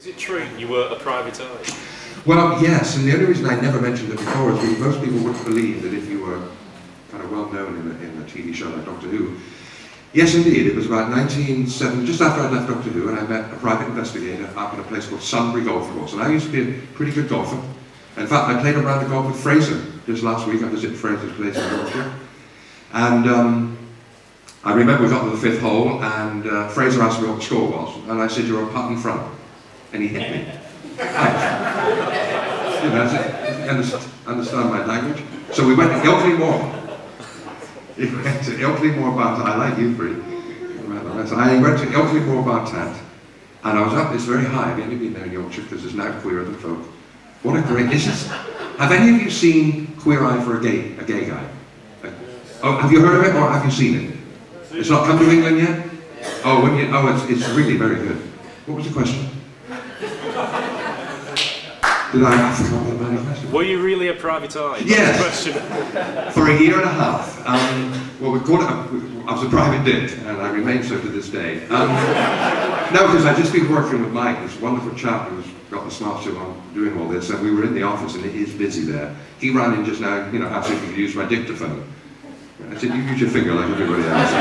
Is it true you were a private eye? Well, yes, and the only reason I never mentioned it before is because most people wouldn't believe that if you were kind of well known in a TV show like Doctor Who. Yes, indeed, it was about 1970, just after I left Doctor Who, and I met a private investigator up at a place called Sunbury Golf Course, and I used to be a pretty good golfer. In fact, I played a round of golf with Fraser just last week. I visited Fraser's place in Yorkshire, and I remember we got to the 5th hole, and Fraser asked me what the score was, and I said, "You're a putt in front," and he hit me. You know, understand my language? So we went to Ilkley Moor. He went to Ilkley Moor Bar Tent. I like you, Bree. So I went to Ilkley Moor Bar Tent, and I was up this very high. I've only been there in Yorkshire because it's now Queer Than Folk. What a great... Have any of you seen Queer Eye for a Gay Guy? Oh, have you heard of it, or have you seen it? It's not come to England yet? Oh, it's really very good. What was the question? I forgot the bloody question. Were you really a private eye? Yes. Question. For a year and a half. Well, we called it, I was a private dick, and I remain so to this day. No, because I'd just been working with Mike, this wonderful chap who's got the smart suit on doing all this, and we were in the office, and it is busy there. He ran in just now, you know, asked if he could use my dictaphone. I said, "You use your finger like everybody else."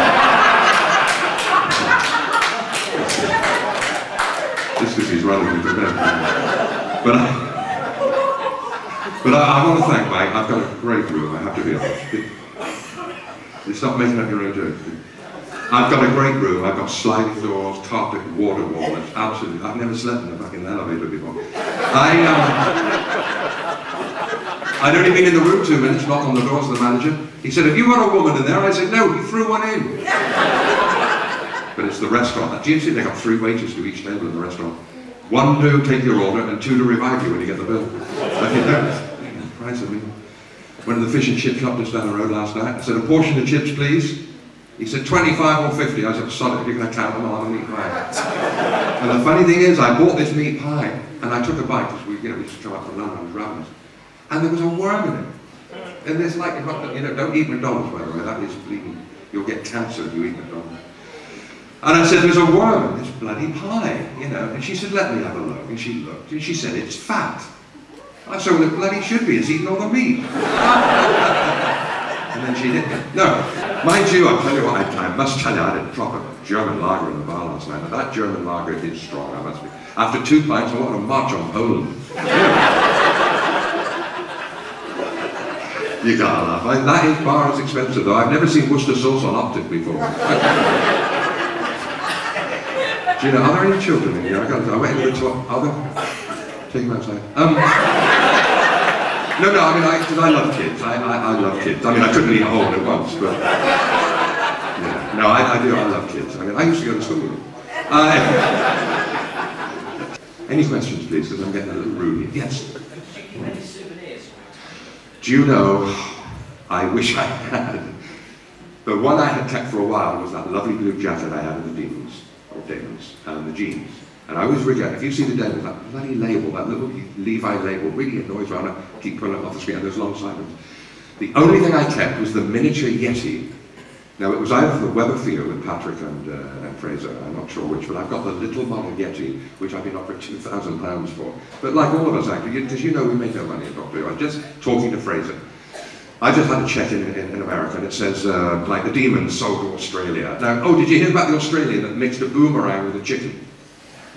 Just because he's running into bed. But I want to thank Mike. I've got a great room, I have to be honest. It's not making up your own joke. I've got a great room. I've got sliding doors, carpet, water wall. It's absolutely... I've never slept in a fucking elevator before. I'd only been in the room 2 minutes, knocked on the door to the manager. He said, "Have you got a woman in there?" I said, "No, he threw one in." But it's the restaurant. Do you see they got 3 waiters to each table in the restaurant? 1 to take your order, and 2 to revive you when you get the bill. Like you don't. Price of me. Went to the fish and chip shop just down the road last night. I said, "A portion of chips, please." He said, 25 or 50. I said, "Sorry, if you're going to count them, I'll have a meat pie." And the funny thing is, I bought this meat pie, and I took a bite, because we used to come up from London, I was ravenous. And there was a worm in it. And it's like, don't eat McDonald's, by the way, that is bleeding. You'll get cancer if you eat McDonald's. And I said, "There's a worm in this bloody pie, you know." And she said, "Let me have a look." And she looked, and she said, "It's fat." I said, "Well, it bloody should be, it's eating all the meat." And then she hit me. No, mind you, I'll tell you what, I must tell you, I had a proper German lager in the bar last night. Now that German lager is strong, I must be. After 2 pints, I want to march on Poland. You can't laugh. That bar is expensive though. I've never seen Worcester sauce on Optic before. Do you know, are there any children in here? I went into the toilet. Are there? Take them outside. No, I mean, because I love kids. I love kids. I mean, I couldn't eat a whole at once, but... Yeah. No, I do. I love kids. I mean, I used to go to school with them. Any questions, please, because I'm getting a little rude here. Yes? Did you keep any souvenirs? Do you know, I wish I had. The one I had kept for a while was that lovely blue jacket I had in the Demons, and the jeans. And I always regret, if you see the Demons, that bloody label, that little Levi label, really annoys me. I keep pulling it off the screen, and there's long silence. The only thing I kept was the miniature Yeti. Now, it was either for the Weber Field with Patrick and Fraser, I'm not sure which, but I've got the little model Yeti, which I've been offered £2,000 for. But like all of us, actually, because you know we make no money at Doctor Who. I was just talking to Fraser. I just had a check in America, and it says, like, the Demons sold to Australia. Now, oh, did you hear about the Australian that mixed a boomerang with a chicken?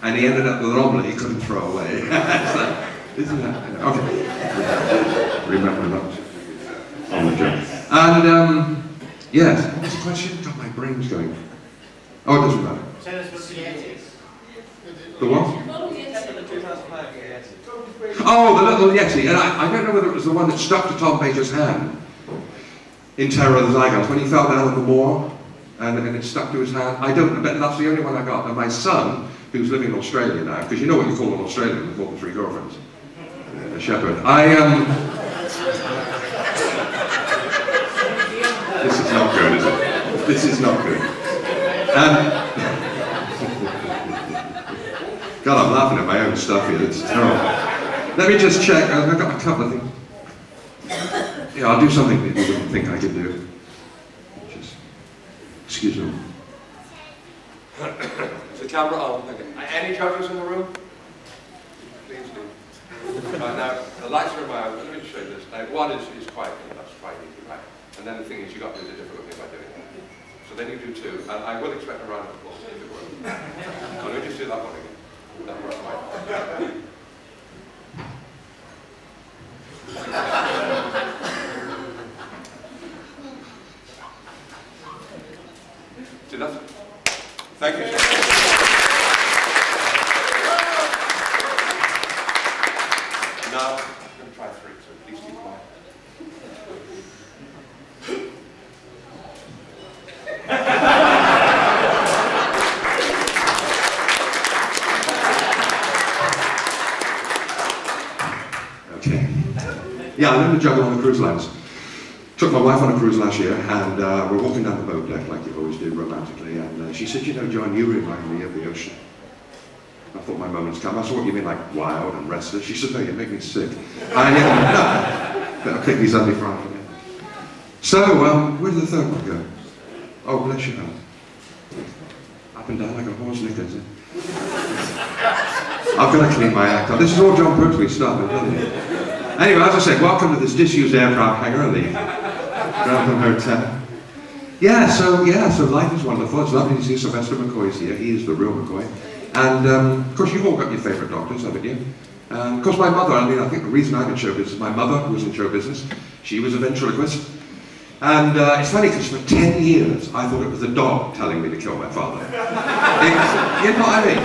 And he ended up with an omelette he couldn't throw away. Isn't that? Okay. Remember that. On the joke. And, yes. What was the question? God, my brain's going. Oh, it doesn't matter. Tell us what the Yetis. The what? Oh, the little Yeti. And I don't know whether it was the one that stuck to Tom Page's hand in Terror of the Zygons when he fell down the moor and it stuck to his hand. I don't know, but that's the only one I got. And my son, who's living in Australia now, because you know what you call an Australian with more than 3 girlfriends. A shepherd. This is not good, is it? This is not good. God, I'm laughing at my own stuff here, it's terrible. Let me just check, I've got a couple of things. Yeah, I'll do something that you wouldn't think I could do. Just, excuse me. Is the camera on? Okay. Any judges in the room? please do. Right, now, the lights are in my eyes. Let me show you this. Now, one is quite, that's quite easy, right? And then the thing is, you've got to do the difficult thing by doing it. So then you do two, and I will expect a round of applause if it works. So let me just do that one again. That works fine. See, that's it. Thank you. Now, I'm going to try three, so please keep quiet. Okay. Yeah, I learned to juggle on the cruise lines. Took my wife on a cruise last year, and we're walking down the boat deck like you always do, romantically, and she said, you know, John, you remind me of the ocean. I thought my moment's come. I said, what do you mean, like wild and restless? She said, no, you make me sick. Better pick these ugly fries again. So, where did the third one go? Oh, bless your heart. Up and down like a horse knickers. I've got to clean my act up. This is all John Pertwee stuff, I'm telling you. Anyway, as I said, welcome to this disused aircraft hangar in the Grantham Hotel. So life is wonderful. It's lovely to see Sylvester McCoy's here. He is the real McCoy. And, of course, you've all got your favourite doctors, haven't you? Of course, my mother, I think the reason I'm in show business, my mother was in show business. She was a ventriloquist. And it's funny, because for 10 years, I thought it was the dog telling me to kill my father. You know what I mean?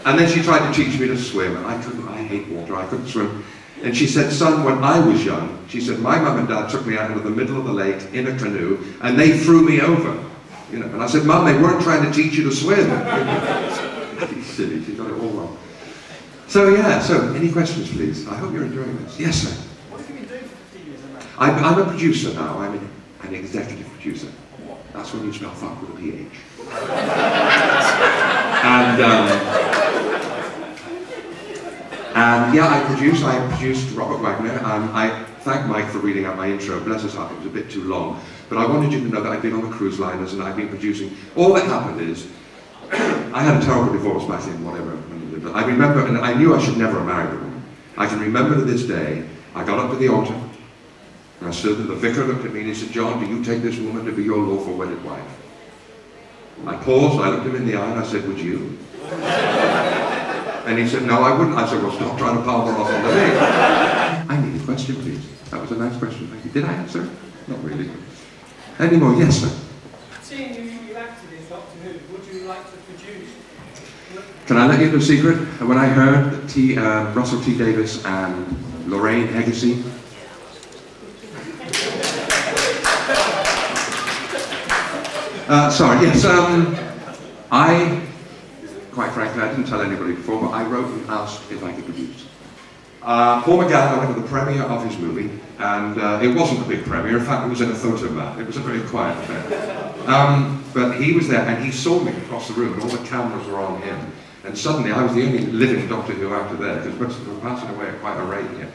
And then she tried to teach me to swim, and I hate water, I couldn't swim. And she said, son, when I was young, she said, my mum and dad took me out into the middle of the lake in a canoe, and they threw me over. You know, and I said, Mum, they weren't trying to teach you to swim. She's silly, she's got it all wrong. So any questions, please? I hope you're enjoying this. Yes, sir. What have you been doing for 15 years? I'm a producer now. I'm an executive producer. That's when you spell fuck with a PH. And yeah, I produced Robert Wagner. I thank Mike for reading out my intro. Bless his heart, it was a bit too long. But I wanted you to know that I've been on the cruise liners and I've been producing. All that happened is, I had a terrible divorce back in whatever. I remember, and I knew I should never have married a woman. I can remember to this day, I got up to the altar, and I stood there, the vicar looked at me and he said, John, do you take this woman to be your lawful wedded wife? I paused, I looked him in the eye and I said, would you? And he said, no, I wouldn't. I said, well, stop trying to palm her off on the me. I need a question, please. That was a nice question, thank you. Did I answer? Not really. Any more? Yes, sir. Seeing you acted in Doctor Who, would you like to produce? Can I let you know a secret? When I heard that Russell T. Davies and Lorraine Heggessy quite frankly, I didn't tell anybody before, but I wrote and asked if I could produce. Paul McGann went to the premiere of his movie, and it wasn't a big premiere. In fact, it was in a photo mat. It was a very quiet affair. But he was there, and he saw me across the room, and all the cameras were on him. And suddenly, I was the only living Doctor Who actor there, because most of them were passing away at quite a rate here.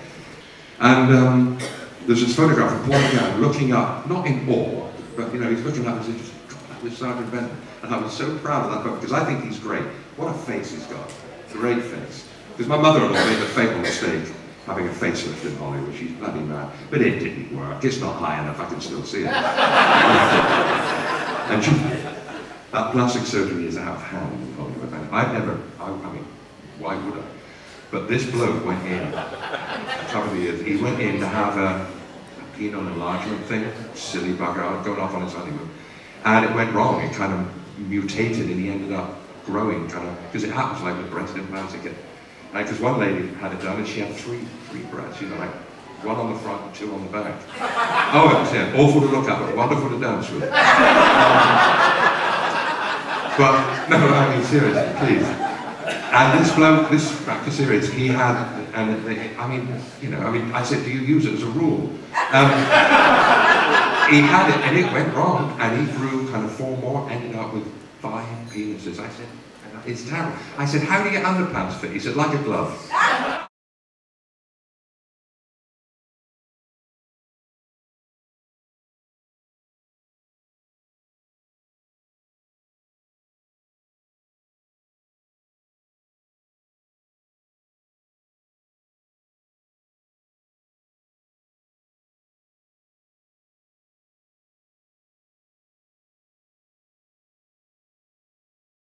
And there's this photograph of Paul McGann looking up, not in awe, but you know, he's looking up and says, God, that was Sergeant Benton. And I was so proud of that photo, because I think he's great. What a face he's got. Great face. Because my mother-in-law made the fatal mistake having a facelift in Hollywood. She's bloody mad. But it didn't work. It's not high enough. I can still see it. And that plastic surgery is out of hand in Hollywood. And I mean, why would I? But this bloke went in, cover the years, he went in to have a penile enlargement thing, silly bugger, going off on his honeymoon. And it went wrong. It kind of mutated and he ended up growing kind of, because it happens like with breast implants again. Because one lady had it done and she had three breasts, you know, like one on the front and two on the back. Oh, it was awful to look at, but wonderful to dance with. But, no, I mean, seriously, please. And this bloke, this actor serious, he had, and I said, do you use it as a rule? He had it and it went wrong, and he grew kind of 4 more, ended up with 5 penises. I said, it's terrible. I said, how do you get underpants fit? He said, like a glove.